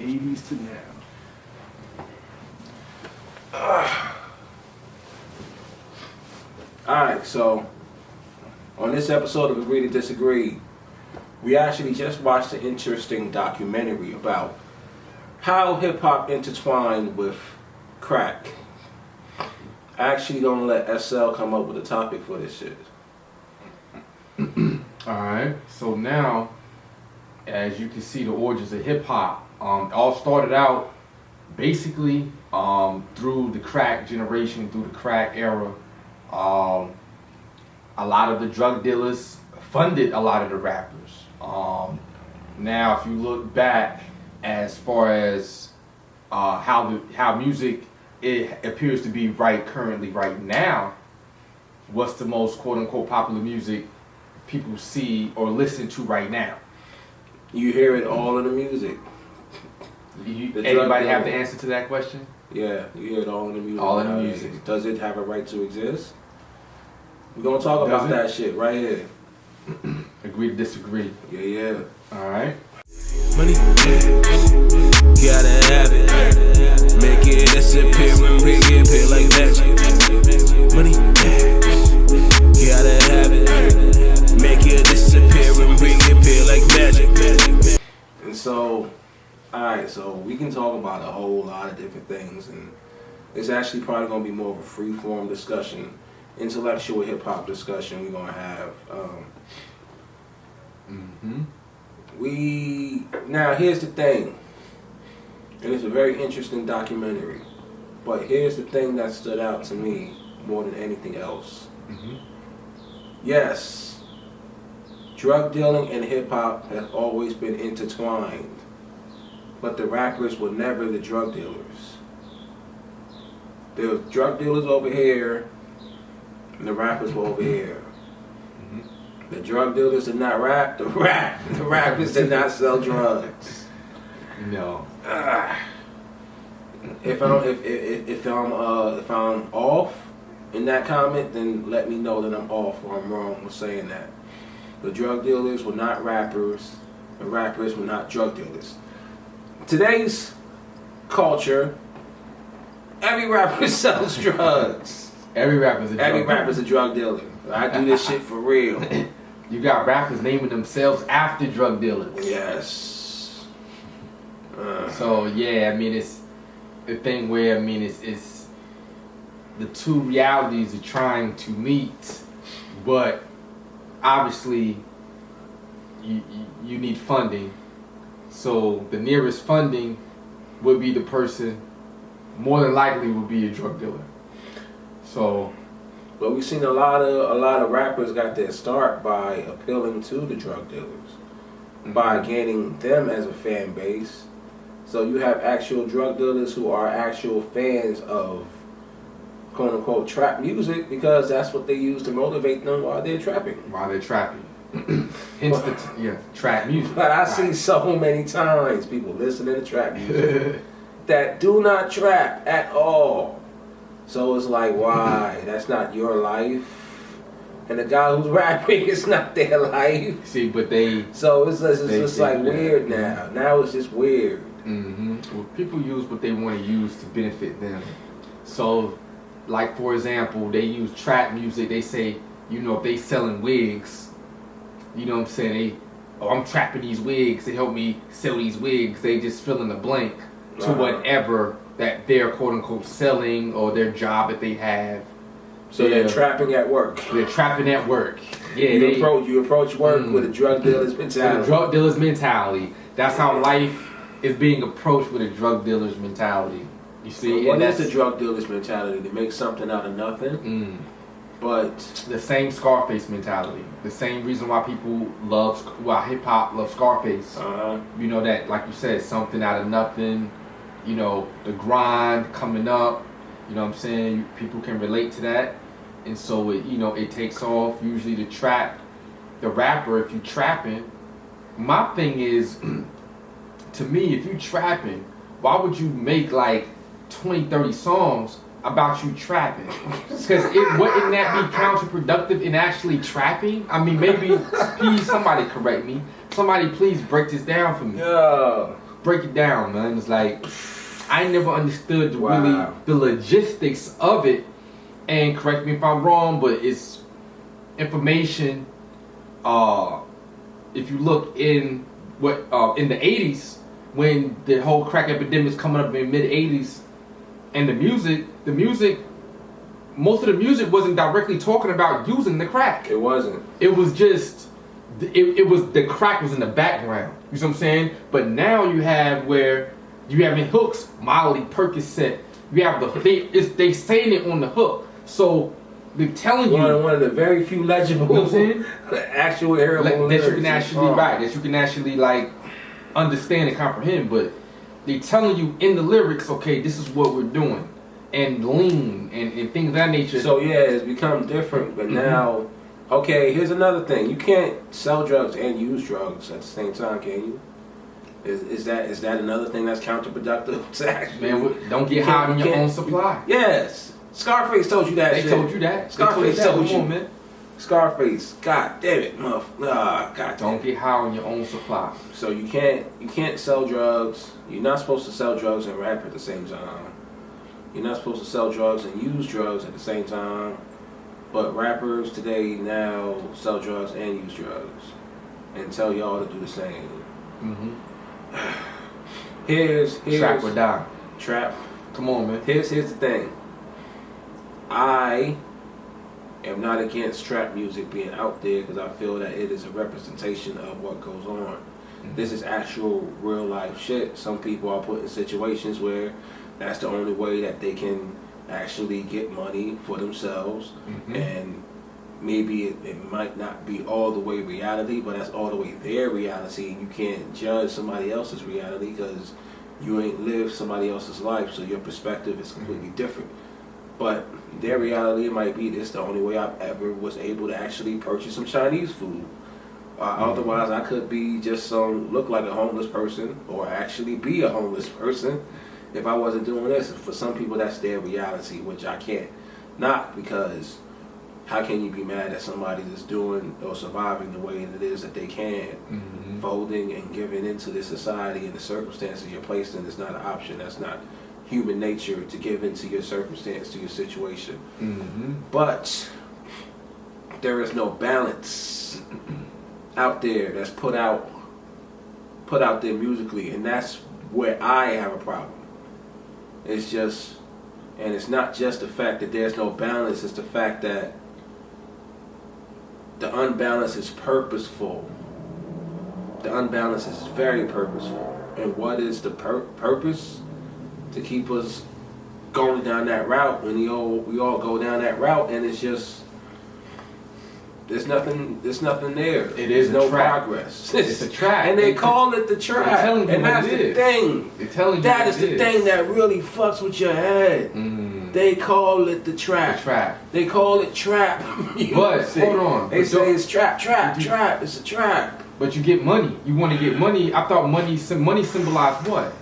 80s to now. Alright, so on this episode of Agree to Disagree, we actually just watched an interesting documentary about how hip-hop intertwined with crack. I actually don't let SL come up with a topic for this shit. Alright, so now, as you can see, the origins of hip-hop all started out basically through the crack generation, through the crack era. A lot of the drug dealers funded a lot of the rappers. Now, if you look back as far as how music it appears to be currently right now, what's the most quote unquote popular music people see or listen to right now? You hear it all in the music. Anybody have the answer to that question? Yeah, you hear it all in the music. All in the music. Does it have a right to exist? We're gonna talk about that shit right here. Agree to disagree. Yeah. Alright. Money, gotta have it. Make it disappear and reappear like magic. Money, gotta have it. Make it disappear and reappear like magic. And so, alright, so we can talk about a whole lot of different things, and it's actually probably gonna be more of a free-form discussion, intellectual hip-hop discussion we're gonna have. Now here's the thing, and it's a very interesting documentary, but here's the thing that stood out to me more than anything else. Yes, drug dealing and hip-hop have always been intertwined, but the rappers were never the drug dealers. There were drug dealers over here, and the rappers were over here. The drug dealers did not rap. The rappers did not sell drugs. No. If I'm off in that comment, then let me know that I'm off or I'm wrong with saying that. The drug dealers were not rappers. The rappers were not drug dealers. Today's culture, every rapper sells drugs. Every rapper's a drug dealer. I do this shit for real. You got rappers naming themselves after drug dealers. Yes. So yeah, I mean it's the thing where it's the two realities are trying to meet, but obviously you need funding. So the nearest funding would be the person, more than likely would be a drug dealer. So, but we've seen a lot of rappers got their start by appealing to the drug dealers, by gaining them as a fan base. So you have actual drug dealers who are actual fans of quote unquote trap music because that's what they use to motivate them while they're trapping. Hence trap music. But I see so many times people listening to trap music that do not trap at all. So it's like, why? That's not your life. And the guy who's rapping, it's not their life. See, but they... So it's just like weird now. Now it's just weird. Well, people use what they want to use to benefit them. So, like for example, they use trap music. They say, if they selling wigs, you know what I'm saying? I'm trapping these wigs. They help me sell these wigs. They just fill in the blank to whatever that they're quote unquote selling or their job that they have. So they're trapping at work. They're trapping at work. Yeah, you approach work with a drug dealer's mentality. With a drug dealer's mentality. That's how life is being approached, with a drug dealer's mentality. You see, what is the drug dealer's mentality? To make something out of nothing. But the same Scarface mentality. The same reason why why hip hop loves Scarface. You know that, like you said, something out of nothing. The grind coming up. You know what I'm saying? People can relate to that. And so it takes off. Usually the rapper, if you trapping, my thing is, to me, if you trapping, why would you make like 20, 30 songs about you trapping? Because wouldn't that be counterproductive in actually trapping? I mean, maybe, please, somebody correct me. Somebody please break this down for me. Yeah. break it down, man. It's like I never understood Wow. the logistics of it. And correct me if I'm wrong, but it's information. If you look in in the 80s, when the whole crack epidemic is coming up in mid 80s, and the music, most of the music wasn't directly talking about using the crack. It wasn't. It was just, it was the crack was in the background. You see what I'm saying? But now you have where you having hooks, Molly, Percocet. You have they saying it on the hook. So they're telling you one of the very few legible, you know what I'm saying? actual heritable that you can actually that you can actually like understand and comprehend. But they telling you in the lyrics, okay, this is what we're doing, and lean and things of that nature. So yeah, it's become different. But now, okay, here's another thing: you can't sell drugs and use drugs at the same time, can you? Is that another thing that's counterproductive to actually? Man, don't get high on your own supply. Yes. Scarface told you that. They told you that. Scarface told you. Man. Scarface, God damn it, God. Don't get high on your own supply. So you can't sell drugs. You're not supposed to sell drugs and rap at the same time. You're not supposed to sell drugs and use drugs at the same time. But rappers today now sell drugs and use drugs, and tell y'all to do the same. Here's Trap or die. Trap. Come on, man. Here's the thing. I am not against trap music being out there because I feel that it is a representation of what goes on. This is actual real life shit. Some people are put in situations where that's the only way that they can actually get money for themselves, and maybe it might not be all the way reality, but that's all the way their reality. You can't judge somebody else's reality because you ain't lived somebody else's life, so your perspective is completely different. But their reality might be this: the only way I ever was able to actually purchase some Chinese food. Otherwise, I could be just look like a homeless person, or actually be a homeless person if I wasn't doing this. And for some people, that's their reality, which I can't knock, because how can you be mad at somebody that's doing or surviving the way that it is that they can? Folding and giving into this society and the circumstances you're placed in is not an option. That's not human nature to give into your circumstance, to your situation. But there is no balance out there that's put out there musically, and that's where I have a problem. It's just, and it's not just the fact that there's no balance, it's the fact that the unbalance is purposeful. The unbalance is very purposeful. And what is the purpose? To keep us going down that route, when we all go down that route, and it's just there's nothing there. It is no trap. Progress. It's a trap, and they call it the trap. And that's the thing. That is the thing that really fucks with your head. They call it the trap. The trap. They call it trap. But hold on. They say it's trap. It's a trap. But you get money. You want to get money. I thought money symbolized what?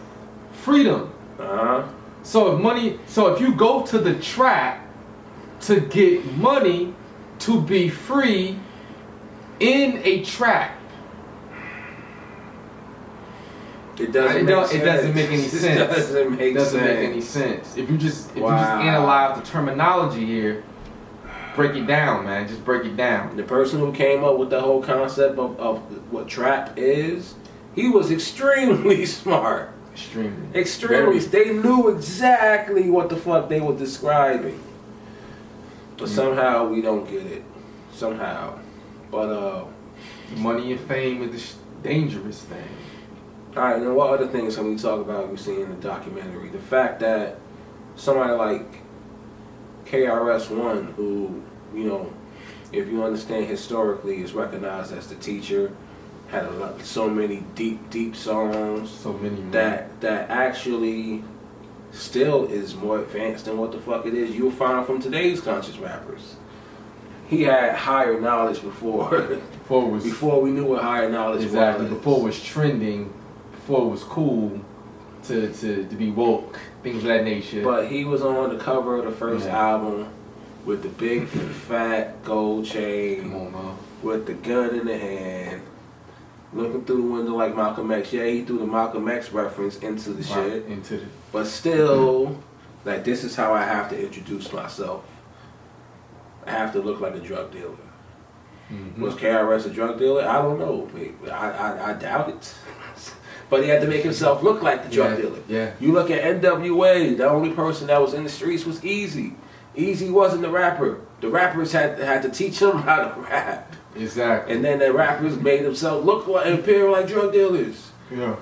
Freedom. So if you go to the trap to get money to be free in a trap, it doesn't make any sense. It doesn't make any sense. If you just analyze the terminology here, break it down, man. Just break it down. The person who came up with the whole concept of what trap is, he was extremely smart. Extremely. They knew exactly what the fuck they were describing. But somehow we don't get it. Somehow. But money and fame is a dangerous thing. Alright, now what other things can we talk about we see in the documentary? The fact that somebody like KRS-One, who, if you understand historically, is recognized as the teacher, had so many deep songs, so many that actually still is more advanced than what the fuck it is you'll find from today's conscious rappers. He had higher knowledge before we knew what higher knowledge was. Before it was trending, before it was cool to be woke, things of that nature. But he was on the cover of the first album with the big fat gold chain, with the gun in the hand. looking through the window like Malcolm X. Yeah, he threw the Malcolm X reference into the shit. Into the. But still, like, this is how I have to introduce myself. I have to look like a drug dealer. Mm-hmm. Was KRS a drug dealer? I don't know. I doubt it. But he had to make himself look like the drug dealer. Yeah. You look at NWA, the only person that was in the streets was Easy. Easy wasn't the rapper. The rappers had to teach him how to rap. Exactly. And then the rappers made themselves look like and appear like drug dealers. Yeah.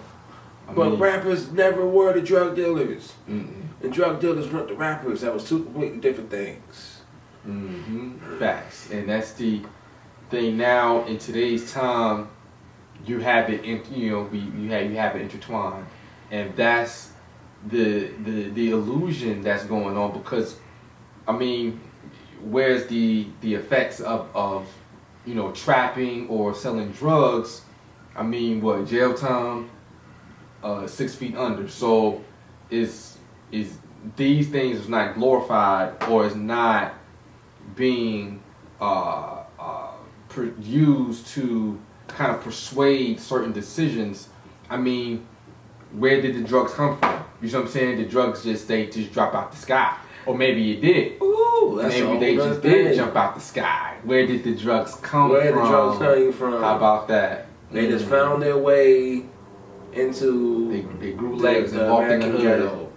But rappers never were the drug dealers. And drug dealers weren't the rappers. That was two completely different things. Facts. And that's the thing now in today's time. You have it, you have it intertwined, and that's the illusion that's going on. Because, I mean, where's the effects of trapping or selling drugs? I mean, what, jail time, 6 feet under. So is these things is not glorified or is not being used to kind of persuade certain decisions. I mean, where did the drugs come from? You know what I'm saying? The drugs they just drop out the sky. Or maybe it did. Ooh, that's maybe they just did jump out the sky. Where did the drugs come from? Where the drugs came from? How about that? They just found their way into they grew legs and walked in the hood. Ghetto.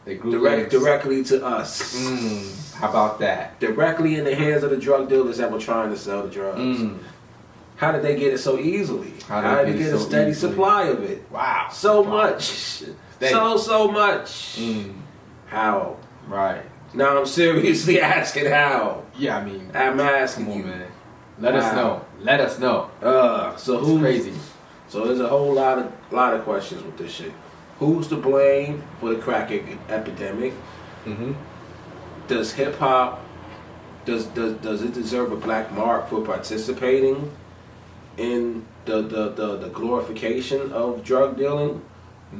They grew legs directly to us. How about that? Directly in the hands of the drug dealers that were trying to sell the drugs. How did they get it so easily? How did they get a steady supply of it? Wow. So much. So much. How? Right. Now I'm seriously asking how. Yeah, I mean, I'm asking come on, you. man. Let us know. So who's crazy? So there's a whole lot of questions with this shit. Who's to blame for the crack epidemic? Does hip hop does it deserve a black mark for participating in the glorification of drug dealing?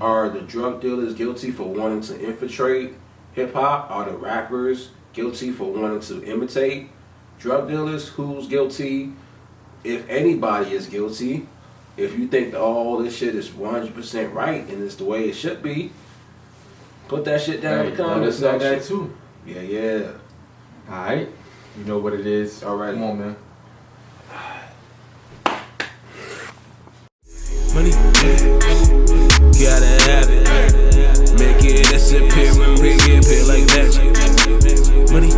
Are the drug dealers guilty for wanting to infiltrate hip hop? Are the rappers guilty for wanting to imitate drug dealers? Who's guilty? If anybody is guilty, if you think that all this shit is 100% right and it's the way it should be, put that shit down in the comments section. Let us know that too. Yeah. Alright. You know what it is. Alright. Come on, man. Money, gotta have it. Make it disappear and bring it back like magic. Money.